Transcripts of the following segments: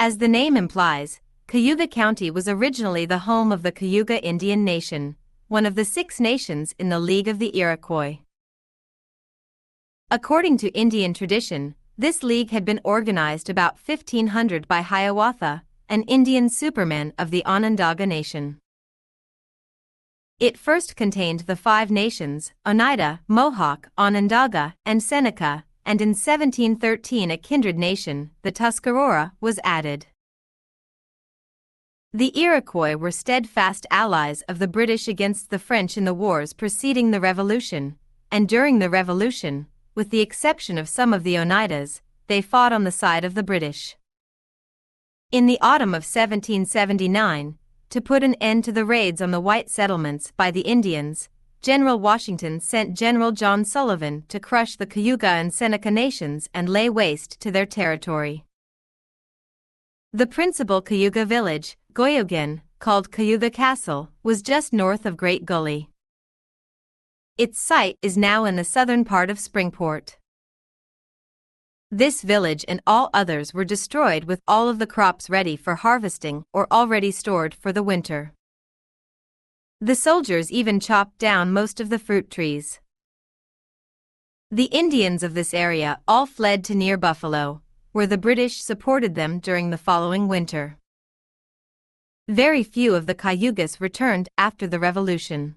As the name implies, Cayuga County was originally the home of the Cayuga Indian Nation, one of the 6 nations in the League of the Iroquois. According to Indian tradition, this league had been organized about 1500 by Hiawatha, an Indian superman of the Onondaga Nation. It first contained the 5 nations, Oneida, Mohawk, Onondaga, and Seneca, and in 1713 a kindred nation, the Tuscarora, was added. The Iroquois were steadfast allies of the British against the French in the wars preceding the Revolution, and during the Revolution, with the exception of some of the Oneidas, they fought on the side of the British. In the autumn of 1779, to put an end to the raids on the white settlements by the Indians, General Washington sent General John Sullivan to crush the Cayuga and Seneca nations and lay waste to their territory. The principal Cayuga village, Goyogan, called Cayuga Castle, was just north of Great Gully. Its site is now in the southern part of Springport. This village and all others were destroyed with all of the crops ready for harvesting or already stored for the winter. The soldiers even chopped down most of the fruit trees. The Indians of this area all fled to near Buffalo, where the British supported them during the following winter. Very few of the Cayugas returned after the Revolution.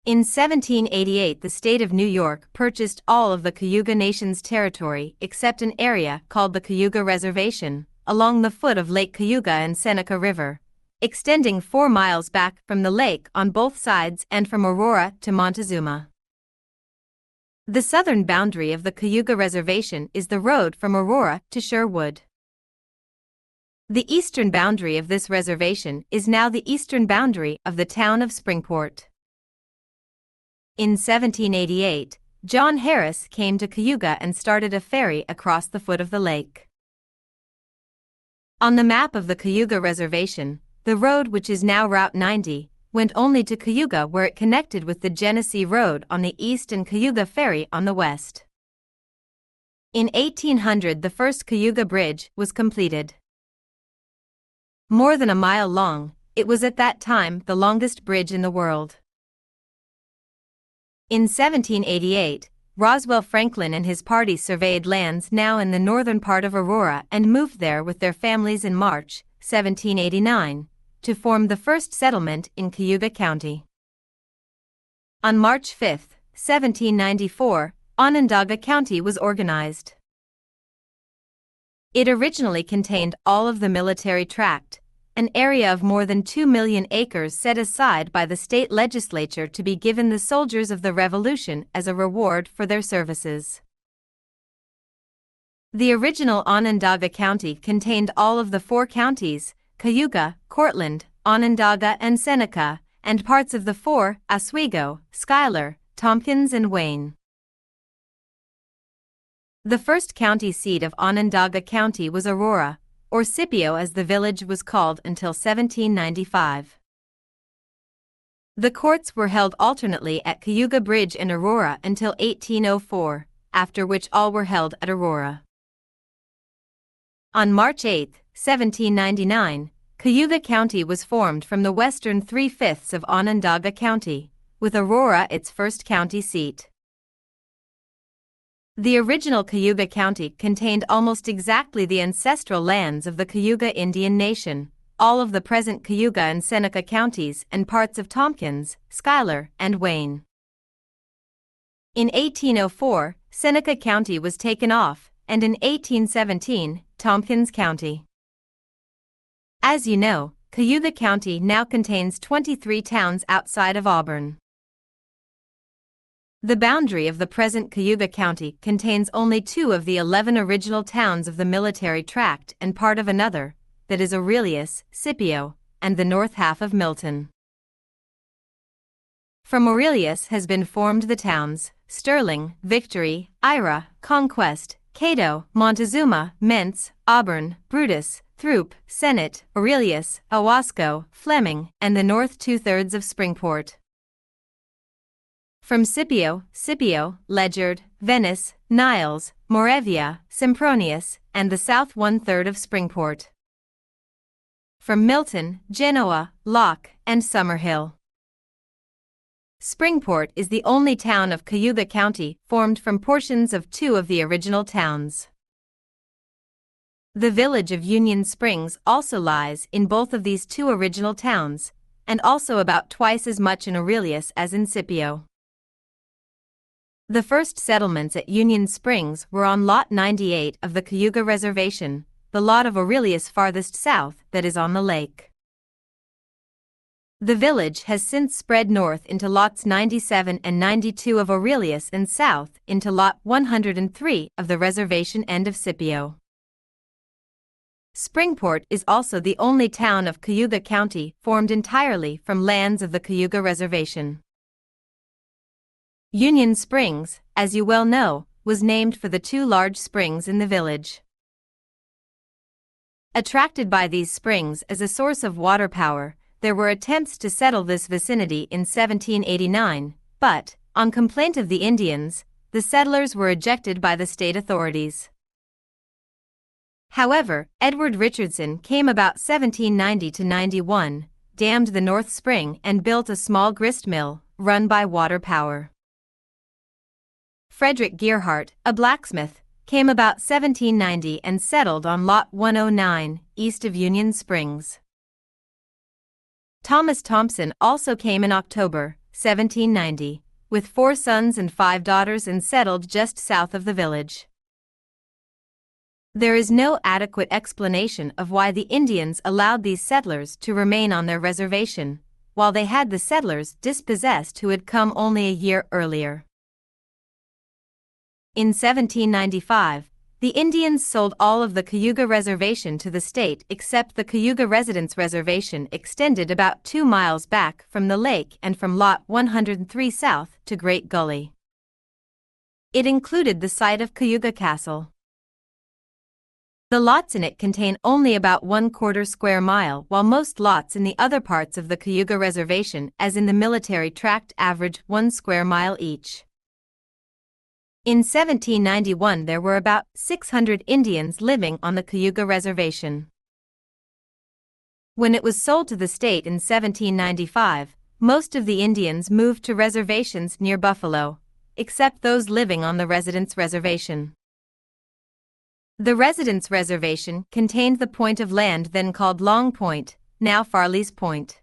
In 1788 the state of New York purchased all of the Cayuga Nation's territory except an area called the Cayuga Reservation, along the foot of Lake Cayuga and Seneca River, extending 4 miles back from the lake on both sides and from Aurora to Montezuma. The southern boundary of the Cayuga Reservation is the road from Aurora to Sherwood. The eastern boundary of this reservation is now the eastern boundary of the town of Springport. In 1788, John Harris came to Cayuga and started a ferry across the foot of the lake. On the map of the Cayuga Reservation, the road, which is now Route 90, went only to Cayuga, where it connected with the Genesee Road on the east and Cayuga Ferry on the west. In 1800 the first Cayuga Bridge was completed. More than a mile long, it was at that time the longest bridge in the world. In 1788, Roswell Franklin and his party surveyed lands now in the northern part of Aurora and moved there with their families in March 1789, to form the first settlement in Cayuga County. On March 5, 1794, Onondaga County was organized. It originally contained all of the military tract, an area of more than 2 million acres set aside by the state legislature to be given the soldiers of the Revolution as a reward for their services. The original Onondaga County contained all of the 4 counties, Cayuga, Cortland, Onondaga and Seneca, and parts of the 4, Oswego, Schuyler, Tompkins and Wayne. The first county seat of Onondaga County was Aurora, or Scipio as the village was called until 1795. The courts were held alternately at Cayuga Bridge and Aurora until 1804, after which all were held at Aurora. On March 8, 1799, Cayuga County was formed from the western 3/5 of Onondaga County, with Aurora its first county seat. The original Cayuga County contained almost exactly the ancestral lands of the Cayuga Indian Nation, all of the present Cayuga and Seneca counties and parts of Tompkins, Schuyler, and Wayne. In 1804, Seneca County was taken off, and in 1817, Tompkins County. As you know, Cayuga County now contains 23 towns outside of Auburn. The boundary of the present Cayuga County contains only 2 of the 11 original towns of the military tract and part of another, that is Aurelius, Scipio, and the north half of Milton. From Aurelius has been formed the towns, Sterling, Victory, Ira, Conquest, Cato, Montezuma, Mentz, Auburn, Brutus, Throop, Senate, Aurelius, Owasco, Fleming, and the north 2/3 of Springport. From Scipio, Ledyard, Venice, Niles, Moravia, Sempronius, and the south 1/3 of Springport. From Milton, Genoa, Locke, and Summerhill. Springport is the only town of Cayuga County formed from portions of two of the original towns. The village of Union Springs also lies in both of these two original towns, and also about twice as much in Aurelius as in Scipio. The first settlements at Union Springs were on Lot 98 of the Cayuga Reservation, the lot of Aurelius farthest south that is on the lake. The village has since spread north into lots 97 and 92 of Aurelius and south into lot 103 of the reservation end of Scipio. Springport is also the only town of Cayuga County formed entirely from lands of the Cayuga Reservation. Union Springs, as you well know, was named for the two large springs in the village. Attracted by these springs as a source of water power, there were attempts to settle this vicinity in 1789, but, on complaint of the Indians, the settlers were ejected by the state authorities. However, Edward Richardson came about 1790–91, dammed the North Spring and built a small grist mill, run by water power. Frederick Gearhart, a blacksmith, came about 1790 and settled on lot 109, east of Union Springs. Thomas Thompson also came in October, 1790, with 4 sons and 5 daughters and settled just south of the village. There is no adequate explanation of why the Indians allowed these settlers to remain on their reservation, while they had the settlers dispossessed who had come only a year earlier. In 1795, the Indians sold all of the Cayuga Reservation to the state except the Cayuga Residence Reservation extended about 2 miles back from the lake and from Lot 103 south to Great Gully. It included the site of Cayuga Castle. The lots in it contain only about 1/4 square mile, while most lots in the other parts of the Cayuga Reservation, as in the military tract, average 1 square mile each. In 1791 there were about 600 Indians living on the Cayuga Reservation. When it was sold to the state in 1795, most of the Indians moved to reservations near Buffalo, except those living on the Residence Reservation. The Residence Reservation contained the point of land then called Long Point, now Farley's Point.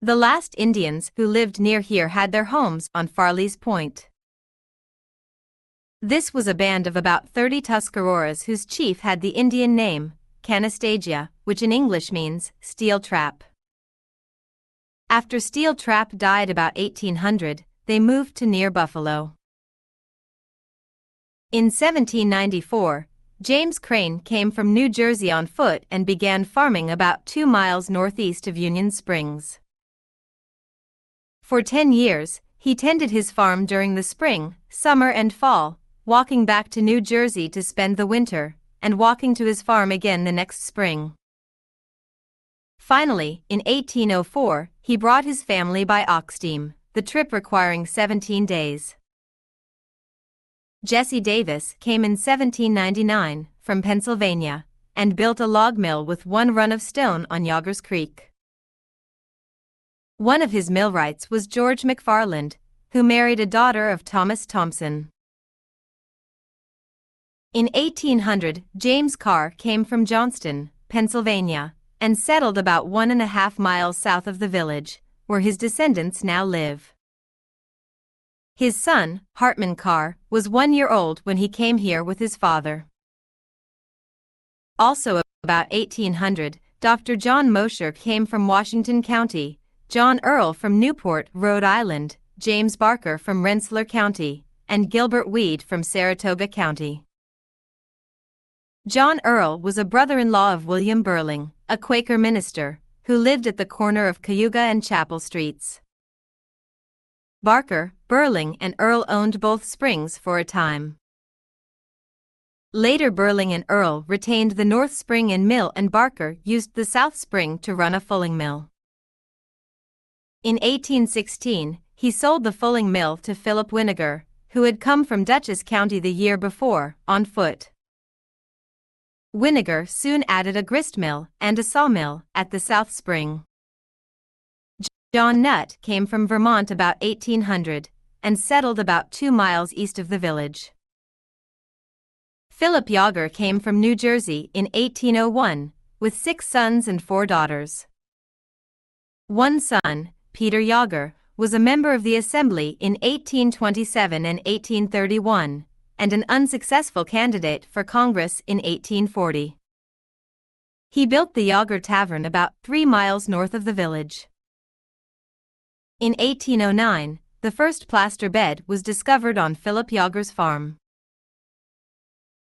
The last Indians who lived near here had their homes on Farley's Point. This was a band of about 30 Tuscaroras whose chief had the Indian name, Canastasia, which in English means steel trap. After Steel Trap died about 1800, they moved to near Buffalo. In 1794, James Crane came from New Jersey on foot and began farming about 2 miles northeast of Union Springs. For 10 years, he tended his farm during the spring, summer and fall, walking back to New Jersey to spend the winter, and walking to his farm again the next spring. Finally, in 1804, he brought his family by ox team, the trip requiring 17 days. Jesse Davis came in 1799 from Pennsylvania and built a log mill with 1 run of stone on Yoggers Creek. One of his millwrights was George McFarland, who married a daughter of Thomas Thompson. In 1800, James Carr came from Johnston, Pennsylvania, and settled about 1.5 miles south of the village, where his descendants now live. His son, Hartman Carr, was 1 year old when he came here with his father. Also about 1800, Dr. John Mosher came from Washington County, John Earl from Newport, Rhode Island, James Barker from Rensselaer County, and Gilbert Weed from Saratoga County. John Earl was a brother-in-law of William Burling, a Quaker minister, who lived at the corner of Cayuga and Chapel Streets. Barker, Burling and Earl owned both springs for a time. Later Burling and Earl retained the North Spring and Mill, and Barker used the South Spring to run a fulling mill. In 1816, he sold the fulling mill to Philip Winiger, who had come from Dutchess County the year before, on foot. Winiger soon added a gristmill and a sawmill at the South Spring. John Nutt came from Vermont about 1800 and settled about 2 miles east of the village. Philip Yager came from New Jersey in 1801 with 6 sons and 4 daughters. One son, Peter Yager, was a member of the Assembly in 1827 and 1831, and an unsuccessful candidate for Congress in 1840. He built the Yager Tavern about 3 miles north of the village. In 1809, the first plaster bed was discovered on Philip Yager's farm.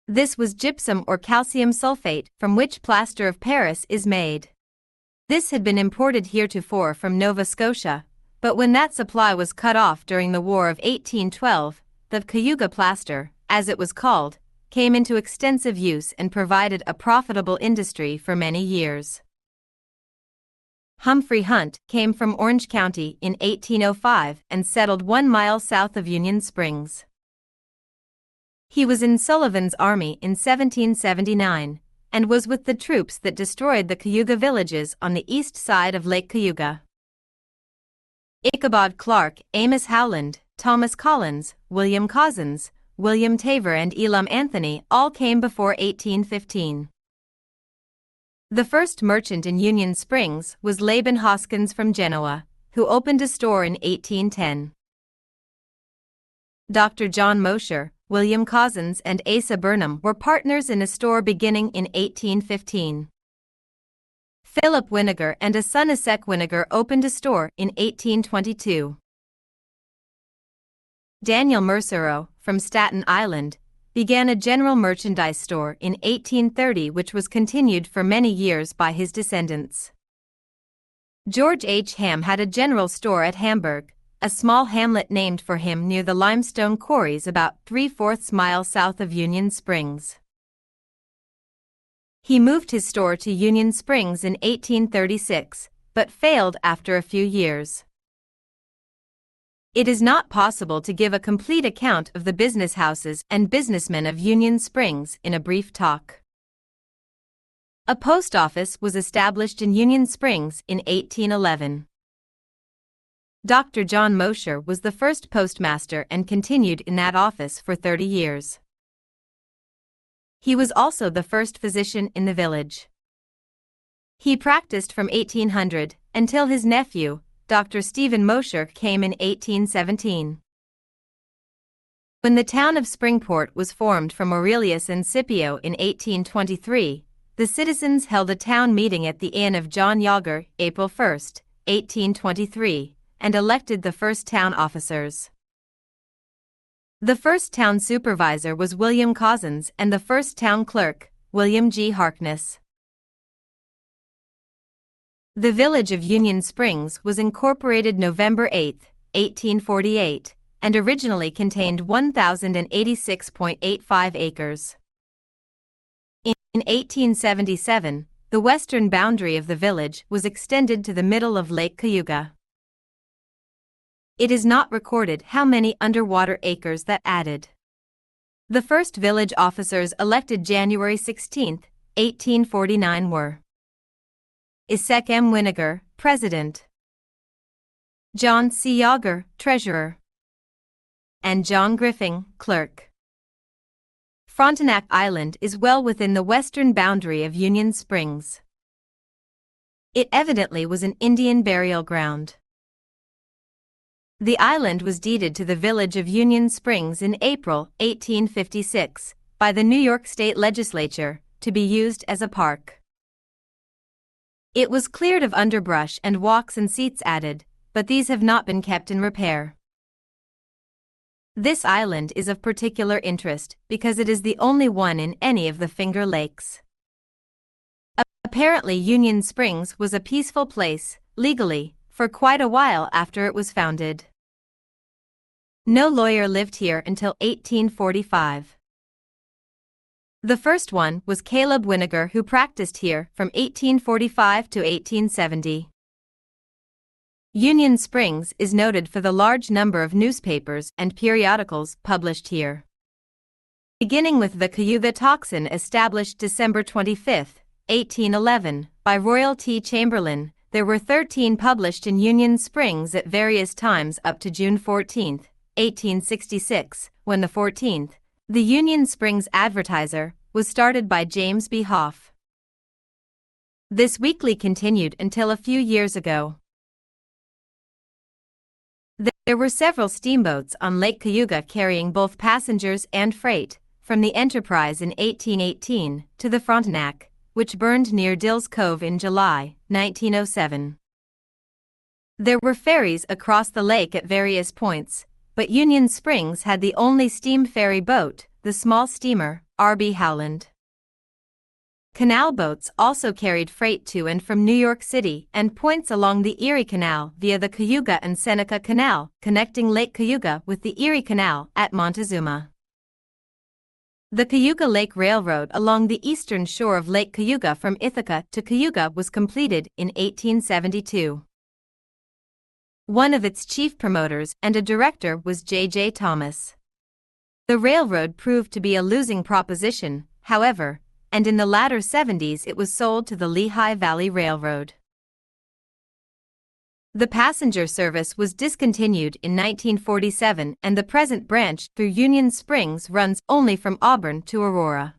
This was gypsum or calcium sulfate, from which plaster of Paris is made. This had been imported heretofore from Nova Scotia, but when that supply was cut off during the War of 1812, the Cayuga plaster, as it was called, came into extensive use and provided a profitable industry for many years. Humphrey Hunt came from Orange County in 1805 and settled 1 mile south of Union Springs. He was in Sullivan's army in 1779 and was with the troops that destroyed the Cayuga villages on the east side of Lake Cayuga. Ichabod Clark, Amos Howland, Thomas Collins, William Cozzens, William Taver and Elam Anthony all came before 1815. The first merchant in Union Springs was Laban Hoskins from Genoa, who opened a store in 1810. Dr. John Mosher, William Cozzens and Asa Burnham were partners in a store beginning in 1815. Philip Winiger and a son Esek Winiger opened a store in 1822. Daniel Mercero, from Staten Island, began a general merchandise store in 1830 which was continued for many years by his descendants. George H. Ham had a general store at Hamburg, a small hamlet named for him near the limestone quarries about 3/4 mile south of Union Springs. He moved his store to Union Springs in 1836, but failed after a few years. It is not possible to give a complete account of the business houses and businessmen of Union Springs in a brief talk. A post office was established in Union Springs in 1811. Dr. John Mosher was the first postmaster and continued in that office for 30 years. He was also the first physician in the village. He practiced from 1800 until his nephew, Dr. Stephen Mosher, came in 1817. When the town of Springport was formed from Aurelius and Scipio in 1823, the citizens held a town meeting at the Inn of John Yager, April 1, 1823, and elected the first town officers. The first town supervisor was William Cozzens and the first town clerk, William G. Harkness. The village of Union Springs was incorporated November 8, 1848, and originally contained 1,086.85 acres. In 1877, the western boundary of the village was extended to the middle of Lake Cayuga. It is not recorded how many underwater acres that added. The first village officers elected January 16, 1849 were Esek M. Winiger, President; John C. Yager, Treasurer; and John Griffing, Clerk. Frontenac Island is well within the western boundary of Union Springs. It evidently was an Indian burial ground. The island was deeded to the village of Union Springs in April 1856 by the New York State Legislature to be used as a park. It was cleared of underbrush and walks and seats added, but these have not been kept in repair. This island is of particular interest because it is the only one in any of the Finger Lakes. Apparently Union Springs was a peaceful place, legally, for quite a while after it was founded. No lawyer lived here until 1845. The first one was Caleb Winiger, who practiced here from 1845 to 1870. Union Springs is noted for the large number of newspapers and periodicals published here. Beginning with the Cayuga Tocsin established December 25, 1811, by Royal T. Chamberlain, there were 13 published in Union Springs at various times up to June 14, 1866, when the 14th, the Union Springs Advertiser, was started by James B. Hoff. This weekly continued until a few years ago. There were several steamboats on Lake Cayuga carrying both passengers and freight, from the Enterprise in 1818 to the Frontenac, which burned near Dill's Cove in July, 1907. There were ferries across the lake at various points, but Union Springs had the only steam ferry boat, the small steamer, R.B. Howland. Canal boats also carried freight to and from New York City and points along the Erie Canal via the Cayuga and Seneca Canal, connecting Lake Cayuga with the Erie Canal at Montezuma. The Cayuga Lake Railroad along the eastern shore of Lake Cayuga from Ithaca to Cayuga was completed in 1872. One of its chief promoters and a director was J. Thomas. The railroad proved to be a losing proposition, however, and in the latter 70s it was sold to the Lehigh Valley Railroad. The passenger service was discontinued in 1947 and the present branch through Union Springs runs only from Auburn to Aurora.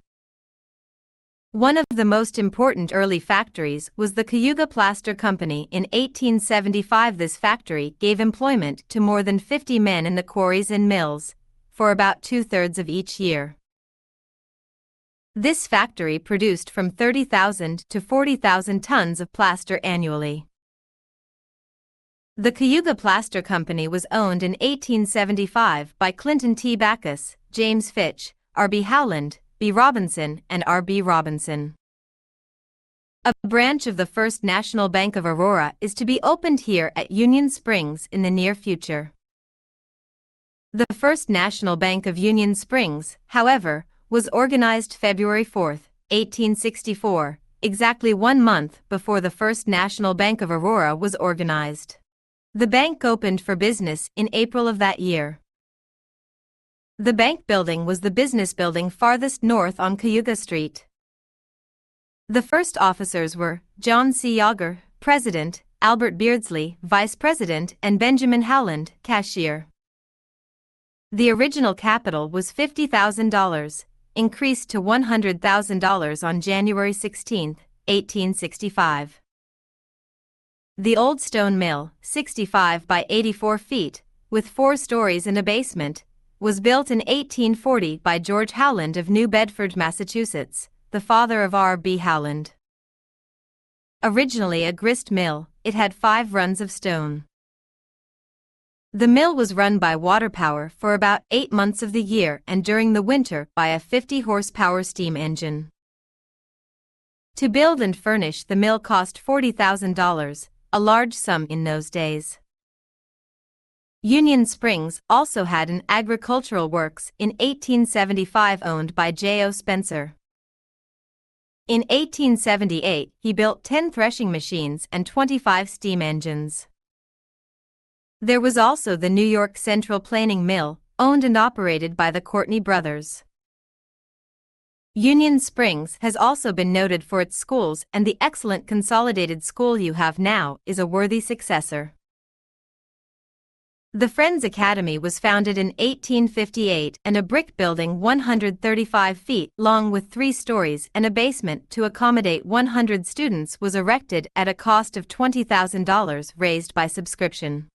One of the most important early factories was the Cayuga Plaster Company in 1875. This factory gave employment to more than 50 men in the quarries and mills, for about 2/3 of each year. This factory produced from 30,000 to 40,000 tons of plaster annually. The Cayuga Plaster Company was owned in 1875 by Clinton T. Backus, James Fitch, R.B. Howland, B. Robinson, and R.B. Robinson. A branch of the First National Bank of Aurora is to be opened here at Union Springs in the near future. The First National Bank of Union Springs, however, was organized February 4, 1864, exactly 1 month before the First National Bank of Aurora was organized. The bank opened for business in April of that year. The bank building was the business building farthest north on Cayuga Street. The first officers were John C. Yager, President, Albert Beardsley, Vice President, and Benjamin Howland, Cashier. The original capital was $50,000. Increased to $100,000 on January 16, 1865. The old stone mill, 65 by 84 feet, with 4 stories and a basement, was built in 1840 by George Howland of New Bedford, Massachusetts, the father of R.B. Howland. Originally a grist mill, it had 5 runs of stone. The mill was run by water power for about 8 months of the year and during the winter by a 50-horsepower steam engine. To build and furnish the mill cost $40,000, a large sum in those days. Union Springs also had an agricultural works in 1875 owned by J.O. Spencer. In 1878, he built 10 threshing machines and 25 steam engines. There was also the New York Central Planing Mill, owned and operated by the Courtney brothers. Union Springs has also been noted for its schools, and the excellent consolidated school you have now is a worthy successor. The Friends Academy was founded in 1858 and a brick building 135 feet long with 3 stories and a basement to accommodate 100 students was erected at a cost of $20,000 raised by subscription.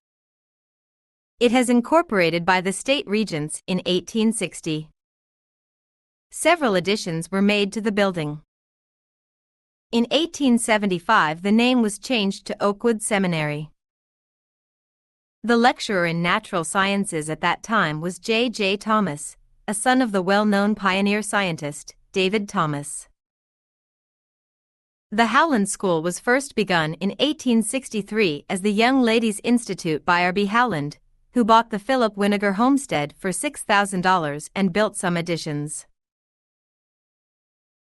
It has incorporated by the state regents in 1860. Several additions were made to the building. In 1875 the name was changed to Oakwood Seminary. The lecturer in natural sciences at that time was J. Thomas, a son of the well-known pioneer scientist, David Thomas. The Howland School was first begun in 1863 as the Young Ladies' Institute by R.B. Howland, who bought the Philip Winiger homestead for $6,000 and built some additions.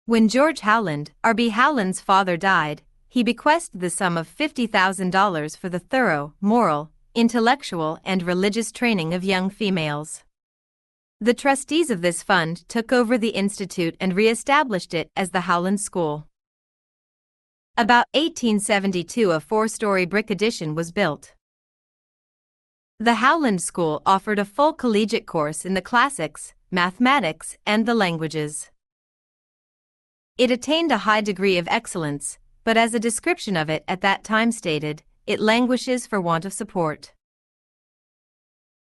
When George Howland, R.B. Howland's father, died, he bequeathed the sum of $50,000 for the thorough, moral, intellectual and religious training of young females. The trustees of this fund took over the institute and re-established it as the Howland School. About 1872, a 4-story brick addition was built. The Howland School offered a full collegiate course in the classics, mathematics, and the languages. It attained a high degree of excellence, but as a description of it at that time stated, it languishes for want of support.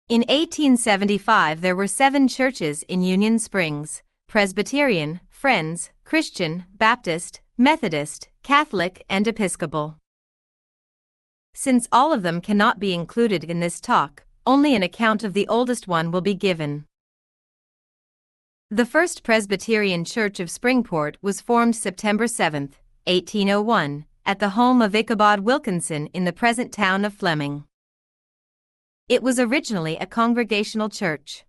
In 1875 there were 7 churches in Union Springs: Presbyterian, Friends, Christian, Baptist, Methodist, Catholic, and Episcopal. Since all of them cannot be included in this talk, only an account of the oldest one will be given. The First Presbyterian Church of Springport was formed September 7, 1801, at the home of Ichabod Wilkinson in the present town of Fleming. It was originally a congregational church.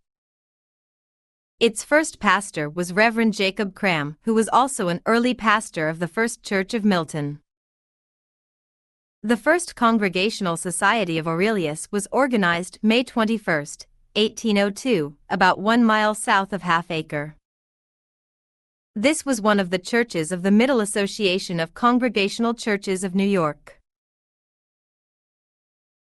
Its first pastor was Reverend Jacob Cram, who was also an early pastor of the First Church of Milton. The First Congregational Society of Aurelius was organized May 21, 1802, about 1 mile south of Half Acre. This was one of the churches of the Middle Association of Congregational Churches of New York.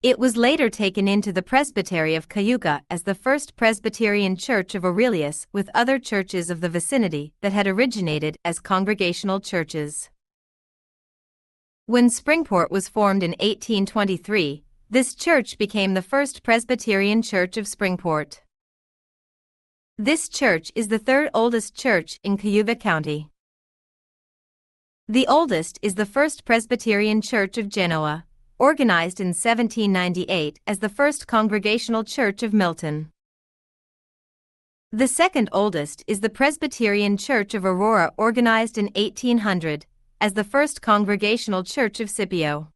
It was later taken into the Presbytery of Cayuga as the First Presbyterian Church of Aurelius, with other churches of the vicinity that had originated as congregational churches. When Springport was formed in 1823, this church became the First Presbyterian Church of Springport. This church is the 3rd oldest church in Cayuga County. The oldest is the First Presbyterian Church of Genoa, organized in 1798 as the First Congregational Church of Milton. The 2nd oldest is the Presbyterian Church of Aurora, organized in 1800 as the First Congregational Church of Scipio.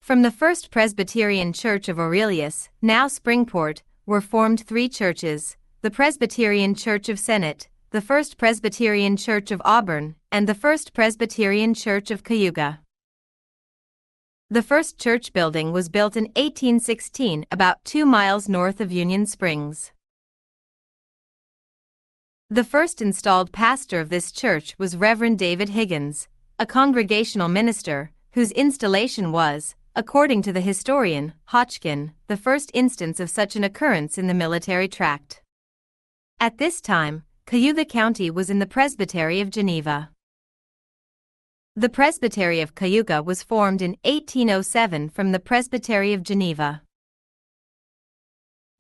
From the First Presbyterian Church of Aurelius, now Springport, were formed 3 churches: the Presbyterian Church of Senate, the First Presbyterian Church of Auburn, and the First Presbyterian Church of Cayuga. The first church building was built in 1816 about 2 miles north of Union Springs. The first installed pastor of this church was Reverend David Higgins, a congregational minister, whose installation was, according to the historian, Hodgkin, the first instance of such an occurrence in the military tract. At this time, Cayuga County was in the Presbytery of Geneva. The Presbytery of Cayuga was formed in 1807 from the Presbytery of Geneva.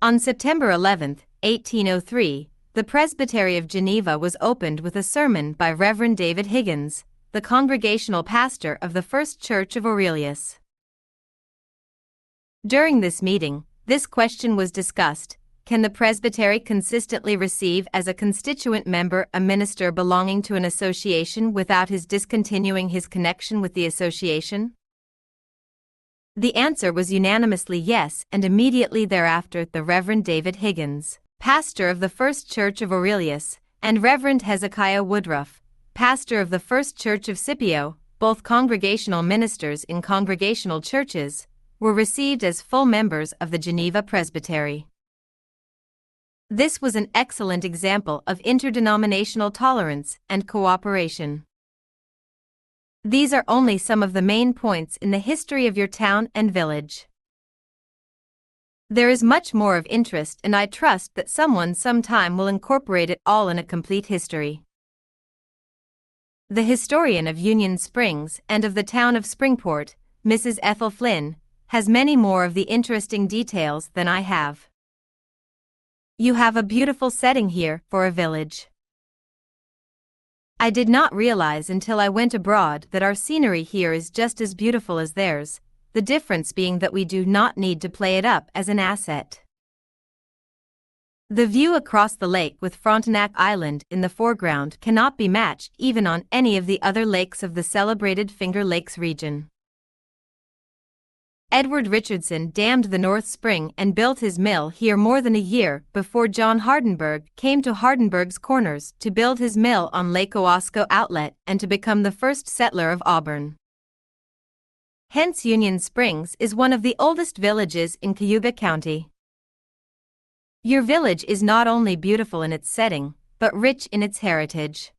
On September 11, 1803, the Presbytery of Geneva was opened with a sermon by Reverend David Higgins, the congregational pastor of the First Church of Aurelius. During this meeting, this question was discussed: can the presbytery consistently receive as a constituent member a minister belonging to an association without his discontinuing his connection with the association? The answer was unanimously yes, and immediately thereafter the Reverend David Higgins, pastor of the First Church of Aurelius, and Reverend Hezekiah Woodruff, pastor of the First Church of Scipio, both congregational ministers in congregational churches, were received as full members of the Geneva Presbytery. This was an excellent example of interdenominational tolerance and cooperation. These are only some of the main points in the history of your town and village. There is much more of interest, and I trust that someone sometime will incorporate it all in a complete history. The historian of Union Springs and of the town of Springport, Mrs. Ethel Flynn, has many more of the interesting details than I have. You have a beautiful setting here for a village. I did not realize until I went abroad that our scenery here is just as beautiful as theirs, the difference being that we do not need to play it up as an asset. The view across the lake with Frontenac Island in the foreground cannot be matched even on any of the other lakes of the celebrated Finger Lakes region. Edward Richardson dammed the North Spring and built his mill here more than a year before John Hardenberg came to Hardenberg's Corners to build his mill on Lake Owasco Outlet and to become the first settler of Auburn. Hence Union Springs is one of the oldest villages in Cayuga County. Your village is not only beautiful in its setting, but rich in its heritage.